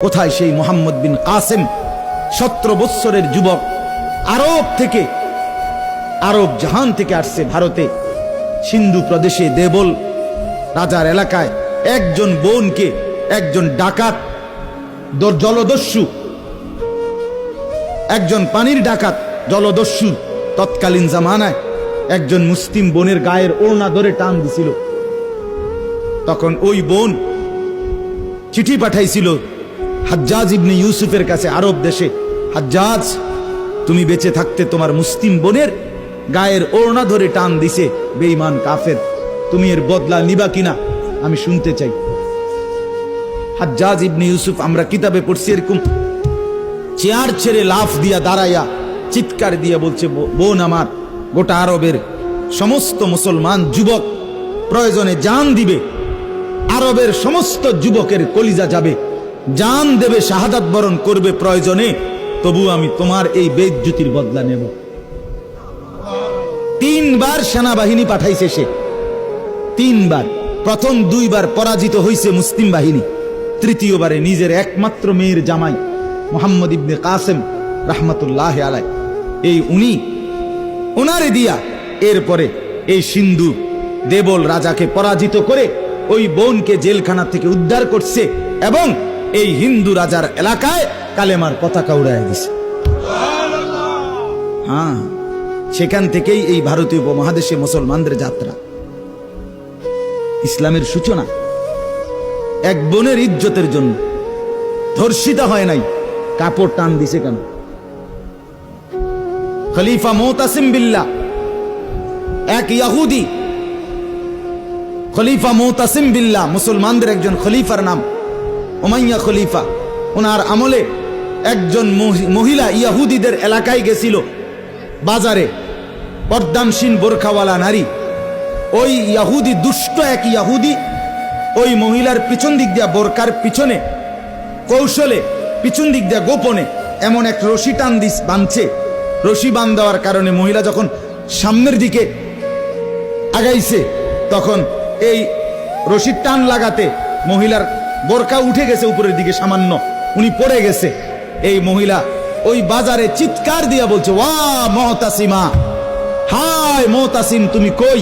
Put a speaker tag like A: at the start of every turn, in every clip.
A: কোথায় সেই মুহাম্মদ বিন কাসেম, 17 বৎসরের যুবক, আরব জাহান থেকে আসছে ভারতে, সিন্ধু প্রদেশে দেবল রাজার এলাকায় একজন বোনকে একজন ডাকাত, জলদস্যু, একজন পানির ডাকাত জলদস্যু তৎকালীন জামানায় একজন মুসলিম বোনের গায়ের ওড়না ধরে টান দিছিল। তখন ওই বোন চিঠি পাঠাইছিল হাজ্জাজ ইবনে ইউসুফের কাছে আরব দেশে, হাজ্জাজ, তুমি বেঁচে থাকতে তোমার মুসলিম বোনের গায়ের ওড়না ধরে টান দিছে বেঈমান কাফের, তুমি এর বদলা নিবা কিনা আমি শুনতে চাই। হাজ্জাজ ইবনে ইউসুফ, আমরা কিতাবে পড়ছি, এরকম চেয়ার ছেড়ে লাফ দিয়া দাঁড়াইয়া চিৎকার দিয়া বলছে, বোন আমার, গোটা আরবের সমস্ত মুসলমান যুবক প্রয়োজনে জান দিবে, আরবের সমস্ত যুবকের কলিজা যাবে, জান দেবে, শাহাদাত বরণ করবে প্রয়োজনে, তবু আমি তোমার এই বেইজ্জতির বদলা নেব। 3 বার সেনাবাহিনী পাঠাইছে সে, 3 বার। প্রথম 2 বার পরাজিত হইছে মুসলিম বাহিনী, তৃতীয়বারে নিজের একমাত্র মেয়ের জামাই মুহাম্মদ ইবনে কাসেম রাহমাতুল্লাহ আলাইহি, এই উনারে দিয়া এরপরে এই সিন্ধু দেবল রাজাকে পরাজিত করে ওই বোনকে জেলখানা থেকে উদ্ধার করছে এবং এই হিন্দু রাজার এলাকায় কালেমার পতাকা উড়াইয়া দিছে। হ্যাঁ, সেখান থেকেই এই ভারতীয় উপমহাদেশে মুসলমানদের যাত্রা, ইসলামের সূচনা। এক বোনের ইজ্জতের জন্য ধর্ষিতা হয় নাই, কাপড় টান দিছে কেন? খলিফা মুতাসিম বিল্লাহ, এক ইহুদি, খলিফা মুতাসিম বিল্লাহ, মুসলমানদের একজন খলিফার নাম উমাইয়া খলিফা। ওনার আমলে একজন মহিলা ইহুদিদের এলাকায় গেছিল, বাজারে, পর্দানসীন বোরখাওয়ালা নারী। ওই ইহুদি, দুষ্ট এক ইহুদি, ওই মহিলার পিছন দিক দিয়া, বোরকার পিছনে কৌশলে পিছন দিক দিয়া গোপনে এমন এক রশি টান বাঁধছে। রশি বাঁধ দেওয়ার কারণে মহিলা যখন সামনের দিকে আগাইছে, তখন এই রশির টান লাগাতে মহিলার বোরকা উঠে গেছে উপরের দিকে সামান্য, উনি পড়ে গেছে। এই মহিলা ওই বাজারে চিৎকার দিয়া বলছে, ওয়া মুতাসিমা, হায় মুতাসিম, তুমি কই?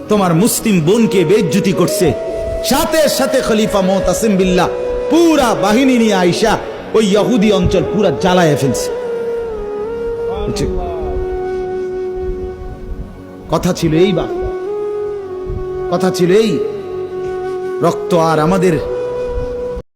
A: তোমার মুসলিম বোনকে বেইজ্জতি করছে। সাথে সাথে খলিফা মুতাসিম বিল্লাহ পুরা বাহিনী নিয়ে আইসা ওই ইহুদি অঞ্চল পুরা জ্বালায় ফেলছে। কথা ছিল এই, রক্ত আর আমাদের